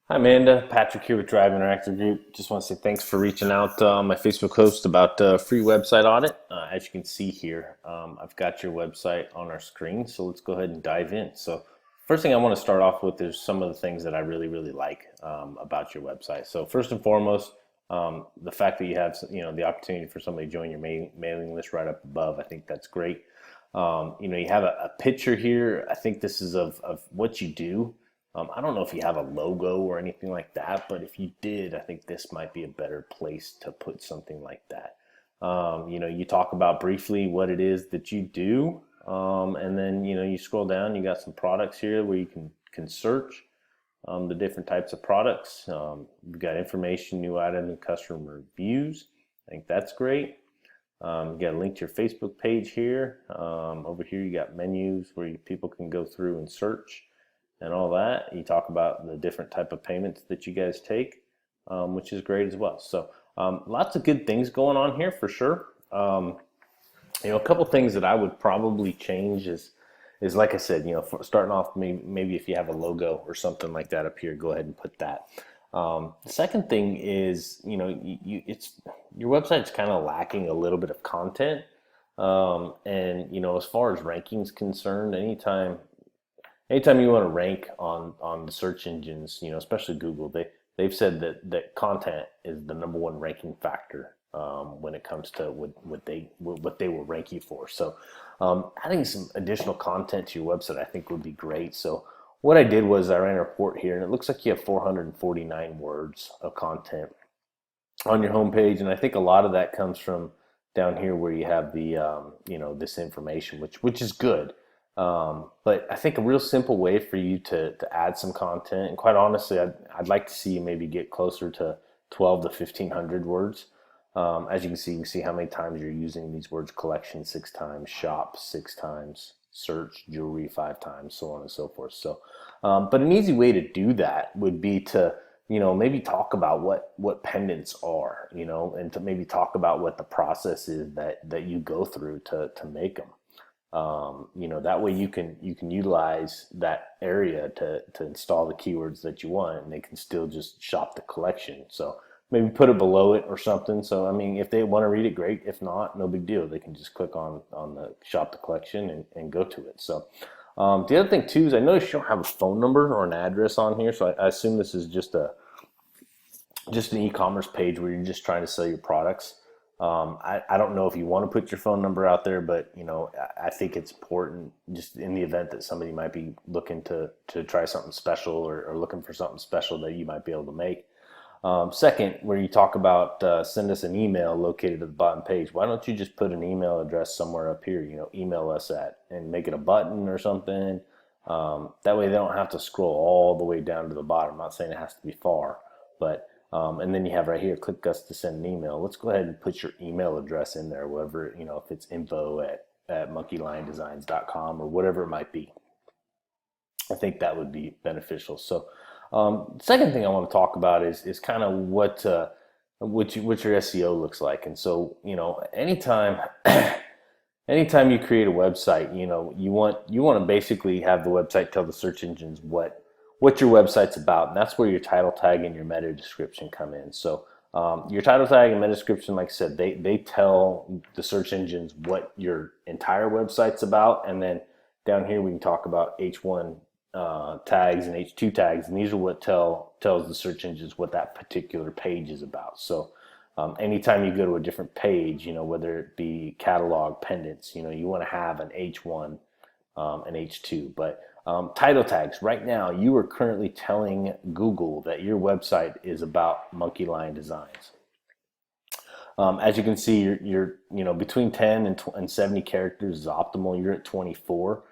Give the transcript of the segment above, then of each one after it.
Hi, Amanda. Patrick here with Drive Interactive Group. Just want to say thanks for reaching out on my Facebook post about free website audit. As you can see here, I've got your website on our screen, so let's go ahead and dive in. So, first thing I want to start off with is some of the things that I really like about your website. So, first and foremost, the fact that you have the opportunity for somebody to join your mailing list right up above. I think that's great. You have a picture here. I think this is of what you do. I don't know if you have a logo or anything like that, but if you did, I think this might be a better place to put something like that. You talk about briefly what it is that you do, and then you scroll down. You got some products here where you can search the different types of products. You've got information, new items, and customer reviews. I think that's great. You got a link to your Facebook page here. Over here, you got menus where people can go through and search and all that. You talk about the different type of payments that you guys take, which is great as well. So lots of good things going on here for sure. A couple things that I would probably change is like I said, starting off maybe if you have a logo or something like that up here, go ahead and put that. The second thing is, it's your website's kind of lacking a little bit of content. And as far as rankings concerned, anytime you want to rank on the search engines, especially Google, they've said that content is the number one ranking factor when it comes to what they will rank you for. So adding some additional content to your website, I think, would be great. So what I did was I ran a report here, and it looks like you have 449 words of content on your homepage, and I think a lot of that comes from down here where you have the this information, which is good. But I think a real simple way for you to add some content, and quite honestly, I'd like to see you maybe get closer to 12 to 1500 words. As you can see how many times you're using these words: collection 6 times, shop 6 times, search, jewelry 5 times, so on and so forth. So, but an easy way to do that would be to maybe talk about what pendants are, and to maybe talk about what the process is that you go through to make them. That way you can utilize that area to install the keywords that you want, and they can still just shop the collection. So maybe put it below it or something. So I mean, if they want to read it, great. If not, no big deal. They can just click on the shop the collection and go to it. So the other thing too is I noticed you don't have a phone number or an address on here, so I assume this is just an e-commerce page where you're just trying to sell your products. I don't know if you want to put your phone number out there, but I think it's important just in the event that somebody might be looking to try something special, or looking for something special that you might be able to make. Second, where you talk about send us an email located at the bottom page, why don't you just put an email address somewhere up here, email us at, and make it a button or something. That way they don't have to scroll all the way down to the bottom. I'm not saying it has to be far, but and then you have right here, click us to send an email. Let's go ahead and put your email address in there, whatever, if it's info at monkeyliondesigns.com or whatever it might be. I think that would be beneficial. So, second thing I want to talk about is kind of what your SEO looks like. And so, anytime you create a website, you want to basically have the website tell the search engines what your website's about, and that's where your title tag and your meta description come in. So your title tag and meta description, like I said, they tell the search engines what your entire website's about, and then down here we can talk about H1 tags and H2 tags, and these are what tells the search engines what that particular page is about. So anytime you go to a different page, whether it be catalog, pendants, you want to have an H1 and H2. But title tags, right now, you are currently telling Google that your website is about Monkey Lion Designs. As you can see, you're between 10 and 70 characters is optimal. You're at 24.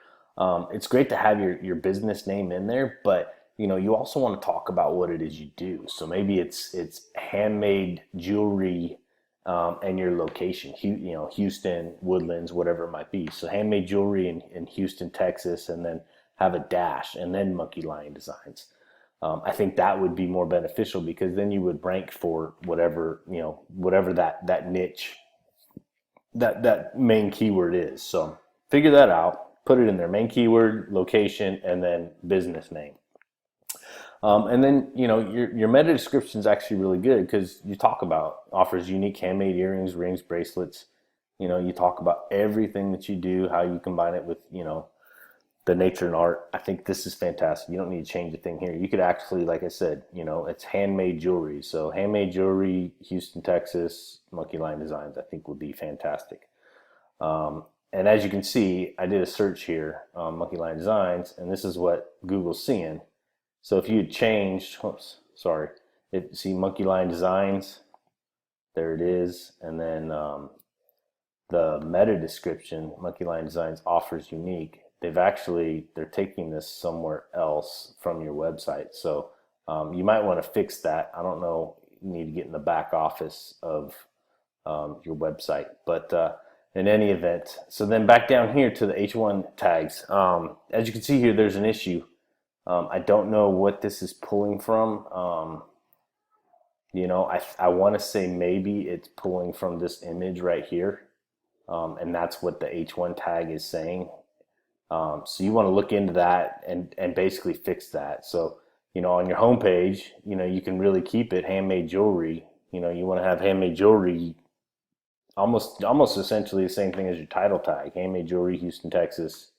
It's great to have your business name in there, but you also want to talk about what it is you do. So maybe it's handmade jewelry, and your location, Houston, Woodlands, whatever it might be. So handmade jewelry in Houston, Texas, and then have a dash, and then Monkey Lion Designs. I think that would be more beneficial, because then you would rank for whatever that niche, that main keyword is. So figure that out, put it in there: main keyword, location, and then business name. And then, your meta description is actually really good because you talk about offers unique handmade earrings, rings, bracelets. You talk about everything that you do, how you combine it with, the nature and art. I think this is fantastic. You don't need to change a thing here. You could actually, like I said, it's handmade jewelry. So handmade jewelry, Houston, Texas, Monkey Line Designs, I think would be fantastic. And as you can see, I did a search here on Monkey Line Designs, and this is what Google's seeing. So if you had changed, oops, sorry, see Monkey Line Designs, there it is, and then the meta description, Monkey Line Designs offers unique. They're taking this somewhere else from your website. So you might want to fix that. I don't know, you need to get in the back office of your website. But in any event, so then back down here to the H1 tags. As you can see here, there's an issue. I don't know what this is pulling from. I want to say maybe it's pulling from this image right here. And that's what the H1 tag is saying. So you want to look into that and basically fix that. So, on your homepage, you can really keep it handmade jewelry. You want to have handmade jewelry, almost essentially the same thing as your title tag, handmade jewelry, Houston, Texas,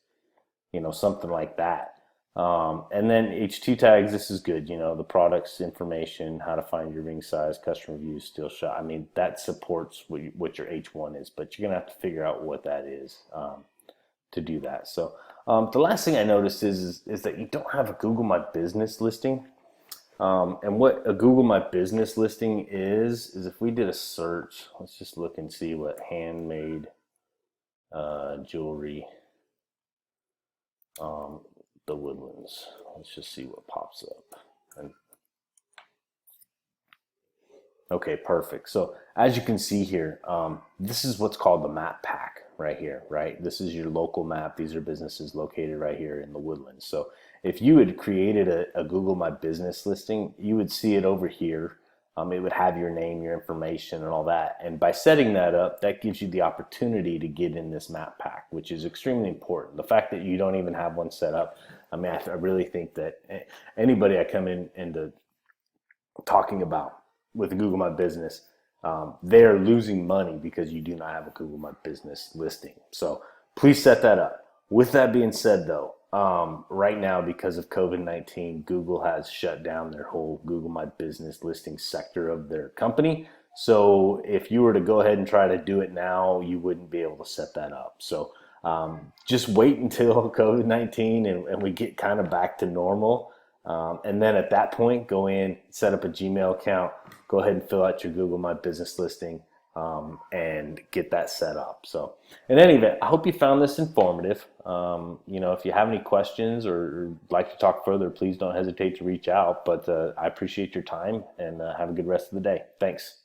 something like that. And then H2 tags, this is good. The products information, how to find your ring size, customer reviews, steel shot. I mean, that supports what your H1 is, but you're going to have to figure out what that is to do that. So the last thing I noticed is that you don't have a Google My Business listing. And what a Google My Business listing is if we did a search, let's just look and see what handmade jewelry, the Woodlands. Let's just see what pops up. Okay, perfect. So as you can see here, this is what's called the map pack right here, right? This is your local map. These are businesses located right here in the Woodlands. So if you had created a Google My Business listing, you would see it over here. It would have your name, your information, and all that. And by setting that up, that gives you the opportunity to get in this map pack, which is extremely important. The fact that you don't even have one set up, I mean, I really think that anybody I come into talking about with Google My Business, they're losing money because you do not have a Google My Business listing. So please set that up. With that being said, though, right now, because of COVID-19, Google has shut down their whole Google My Business listing sector of their company. So if you were to go ahead and try to do it now, you wouldn't be able to set that up. So just wait until COVID-19 and we get kind of back to normal. And then at that point, go in, set up a Gmail account, go ahead and fill out your Google My Business listing, and get that set up. So in any event, I hope you found this informative. If you have any questions or like to talk further, please don't hesitate to reach out. But I appreciate your time and have a good rest of the day. Thanks.